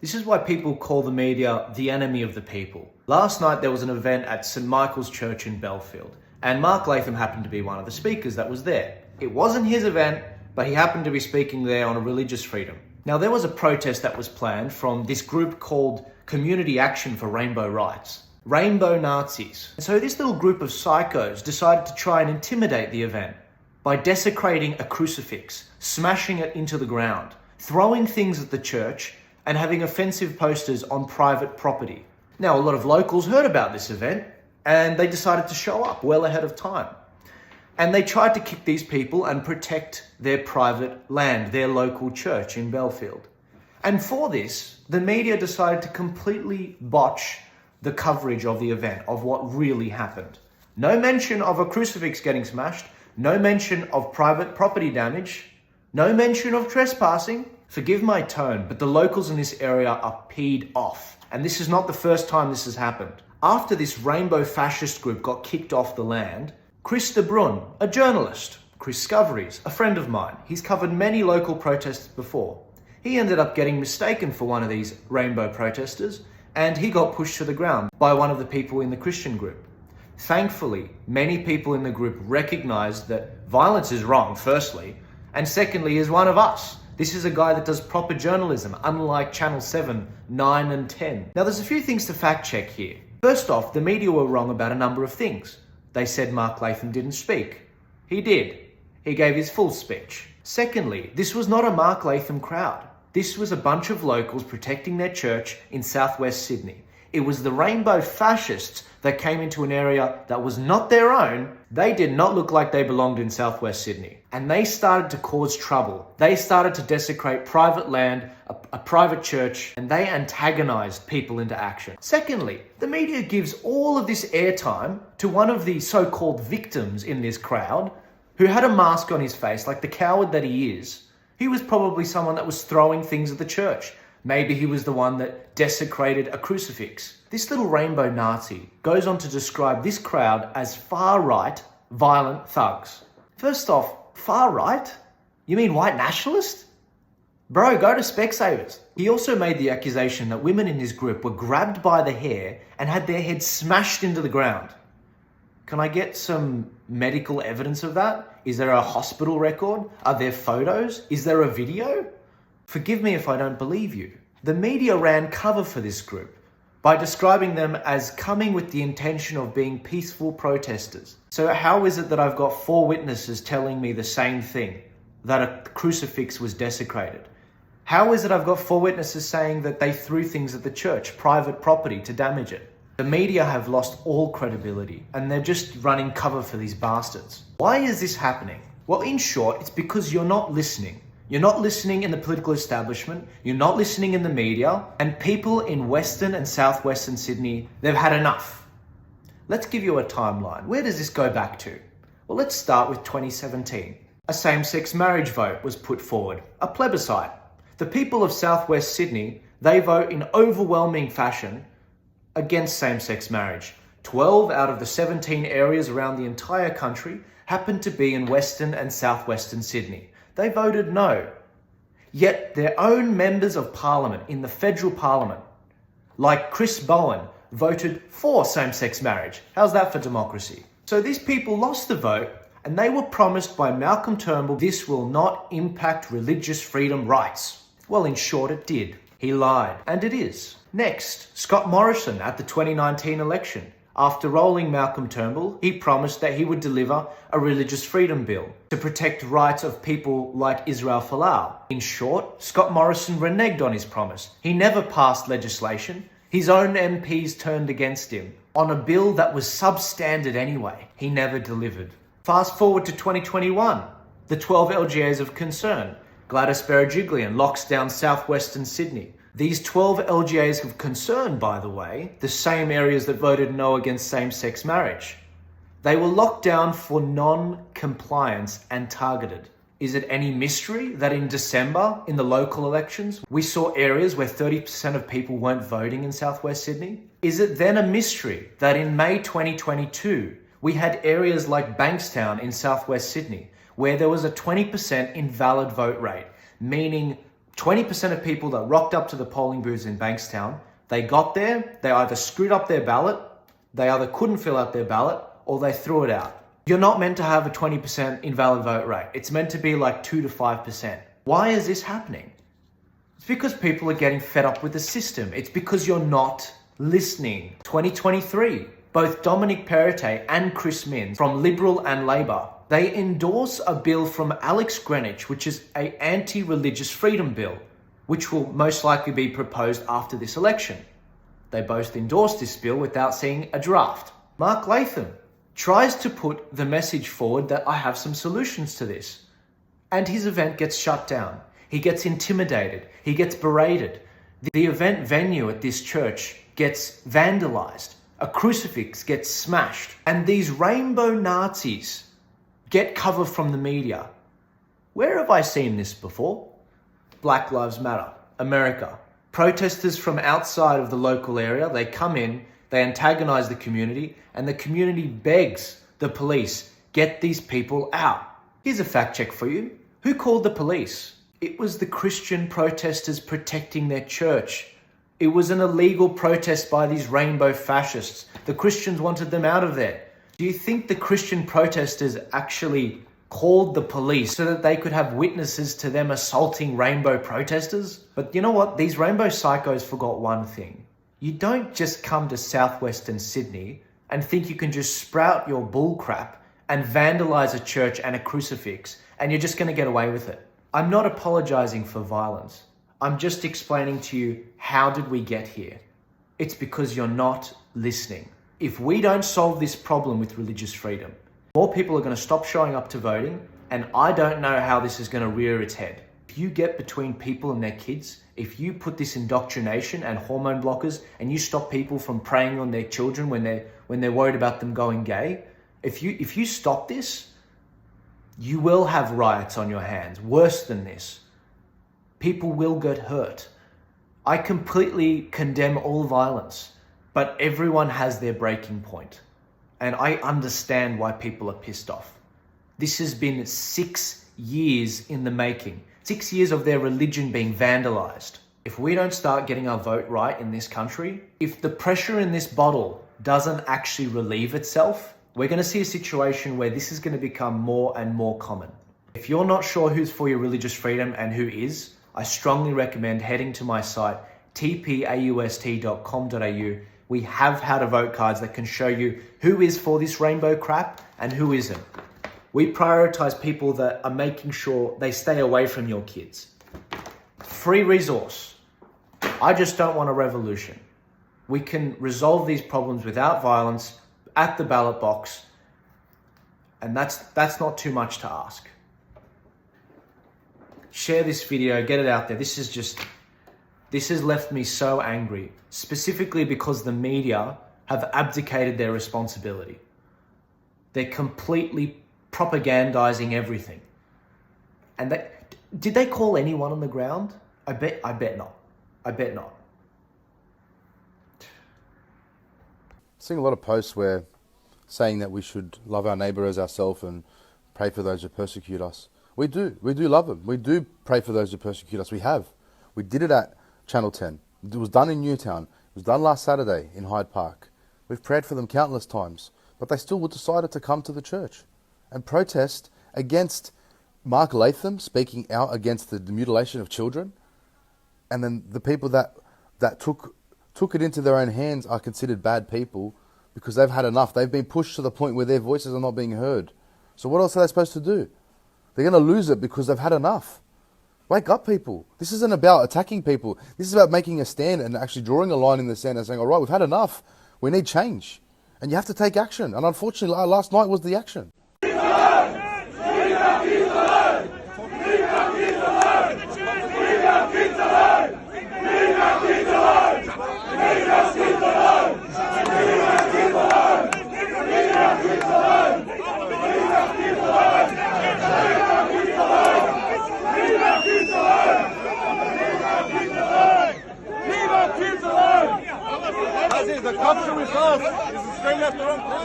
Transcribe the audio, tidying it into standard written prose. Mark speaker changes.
Speaker 1: This is why people call the media the enemy of the people. Last night there was an event at St. Michael's Church in Belfield, and Mark Latham happened to be one of the speakers that was there. It wasn't his event, but he happened to be speaking there on religious freedom. Now, there was a protest that was planned from this group called Community Action for Rainbow Rights. Rainbow Nazis. So this little group of psychos decided to try and intimidate the event by desecrating a crucifix, smashing it into the ground, throwing things at the church, and having offensive posters on private property. Now, a lot of locals heard about this event and they decided to show up well ahead of time. And they tried to kick these people and protect their private land, their local church in Belfield. And for this, the media decided to completely botch the coverage of the event, of what really happened. No mention of a crucifix getting smashed, no mention of private property damage, no mention of trespassing. Forgive my tone, but the locals in this area are peed off. And this is not the first time this has happened. After this rainbow fascist group got kicked off the land, Chris de Bruyne, a journalist, Chris Scoveries, a friend of mine, he's covered many local protests before. He ended up getting mistaken for one of these rainbow protesters, and he got pushed to the ground by one of the people in the Christian group. Thankfully, many people in the group recognized that violence is wrong, firstly, and secondly, is one of us. This is a guy that does proper journalism, unlike Channel 7, 9 and 10. Now, there's a few things to fact check here. First off, the media were wrong about a number of things. They said Mark Latham didn't speak. He did. He gave his full speech. Secondly, this was not a Mark Latham crowd. This was a bunch of locals protecting their church in southwest Sydney. It was the rainbow fascists that came into an area that was not their own. They did not look like they belonged in southwest Sydney. And they started to cause trouble. They started to desecrate private land, a private church, and they antagonized people into action. Secondly, the media gives all of this airtime to one of the so-called victims in this crowd who had a mask on his face, like the coward that he is. He was probably someone that was throwing things at the church. Maybe he was the one that desecrated a crucifix. This little rainbow Nazi goes on to describe this crowd as far-right, violent thugs. First off, far-right? You mean white nationalist? Bro, go to Specsavers. He also made the accusation that women in his group were grabbed by the hair and had their heads smashed into the ground. Can I get some medical evidence of that? Is there a hospital record? Are there photos? Is there a video? Forgive me if I don't believe you. The media ran cover for this group by describing them as coming with the intention of being peaceful protesters. So how is it that I've got 4 witnesses telling me the same thing, that a crucifix was desecrated? How is it I've got 4 witnesses saying that they threw things at the church, private property, to damage it? The media have lost all credibility and they're just running cover for these bastards. Why is this happening? Well, in short, it's because you're not listening. You're not listening in the political establishment, you're not listening in the media, and people in Western and Southwestern Sydney, they've had enough. Let's give you a timeline. Where does this go back to? Well, let's start with 2017. A same-sex marriage vote was put forward, a plebiscite. The people of Southwest Sydney, they vote in overwhelming fashion against same-sex marriage. 12 out of the 17 areas around the entire country happen to be in Western and Southwestern Sydney. They voted no. Yet their own members of parliament in the federal parliament, like Chris Bowen, voted for same-sex marriage. How's that for democracy? So these people lost the vote and they were promised by Malcolm Turnbull this will not impact religious freedom rights. Well, in short, it did. He lied, and it is. Next, Scott Morrison at the 2019 election. After rolling Malcolm Turnbull, he promised that he would deliver a religious freedom bill to protect rights of people like Israel Folau. In short, Scott Morrison reneged on his promise. He never passed legislation. His own MPs turned against him on a bill that was substandard anyway. He never delivered. Fast forward to 2021, the 12 LGAs of concern. Gladys Berejiklian locks down southwestern Sydney. These 12 LGAs of concern, by the way, the same areas that voted no against same-sex marriage. They were locked down for non-compliance and targeted. Is it any mystery that in December, in the local elections, we saw areas where 30% of people weren't voting in southwest Sydney? Is it then a mystery that in May 2022, we had areas like Bankstown in southwest Sydney, where there was a 20% invalid vote rate, meaning 20% of people that rocked up to the polling booths in Bankstown, they got there, they either screwed up their ballot, they either couldn't fill out their ballot, or they threw it out. You're not meant to have a 20% invalid vote rate. It's meant to be like 2 to 5%. Why is this happening? It's because people are getting fed up with the system. It's because you're not listening. 2023, both Dominic Perrottet and Chris Minns from Liberal and Labor, they endorse a bill from Alex Greenwich, which is an anti-religious freedom bill, which will most likely be proposed after this election. They both endorsed this bill without seeing a draft. Mark Latham tries to put the message forward that I have some solutions to this. And his event gets shut down. He gets intimidated. He gets berated. The event venue at this church gets vandalized. A crucifix gets smashed. And these rainbow Nazis get cover from the media. Where have I seen this before? Black Lives Matter, America. Protesters from outside of the local area, they come in, they antagonize the community, and the community begs the police, get these people out. Here's a fact check for you. Who called the police? It was the Christian protesters protecting their church. It was an illegal protest by these rainbow fascists. The Christians wanted them out of there. Do you think the Christian protesters actually called the police so that they could have witnesses to them assaulting rainbow protesters? But you know what? These rainbow psychos forgot one thing. You don't just come to southwestern Sydney and think you can just sprout your bull crap and vandalize a church and a crucifix and you're just going to get away with it. I'm not apologizing for violence. I'm just explaining to you, how did we get here? It's because you're not listening. If we don't solve this problem with religious freedom, more people are going to stop showing up to voting, and I don't know how this is going to rear its head. If you get between people and their kids, if you put this indoctrination and hormone blockers and you stop people from preying on their children when they're worried about them going gay, if you stop this, you will have riots on your hands. Worse than this. People will get hurt. I completely condemn all violence, but everyone has their breaking point. And I understand why people are pissed off. This has been 6 years in the making. 6 years of their religion being vandalized. If we don't start getting our vote right in this country, if the pressure in this bottle doesn't actually relieve itself, we're going to see a situation where this is going to become more and more common. If you're not sure who's for your religious freedom and who is, I strongly recommend heading to my site, tpaust.com.au. We have how to vote cards that can show you who is for this rainbow crap and who isn't. We prioritize people that are making sure they stay away from your kids. Free resource. I just don't want a revolution. We can resolve these problems without violence at the ballot box, and that's not too much to ask. Share this video, get it out there. This has left me so angry, specifically because the media have abdicated their responsibility. They're completely propagandizing everything. And did they call anyone on the ground? I bet not. I bet not.
Speaker 2: Seeing a lot of posts where saying that we should love our neighbour as ourselves and pray for those who persecute us. We do love them. We do pray for those who persecute us. We have. We did it at Channel 10. It was done in Newtown. It was done last Saturday in Hyde Park. We've prayed for them countless times, but they still decided to come to the church and protest against Mark Latham speaking out against the mutilation of children. And then the people that took it into their own hands are considered bad people because they've had enough. They've been pushed to the point where their voices are not being heard. So what else are they supposed to do? They're going to lose it because they've had enough. Wake up, people. This isn't about attacking people. This is about making a stand and actually drawing a line in the sand and saying, all right, we've had enough. We need change. And you have to take action. And unfortunately, last night was the action.
Speaker 3: The country with us is the straight left or wrong.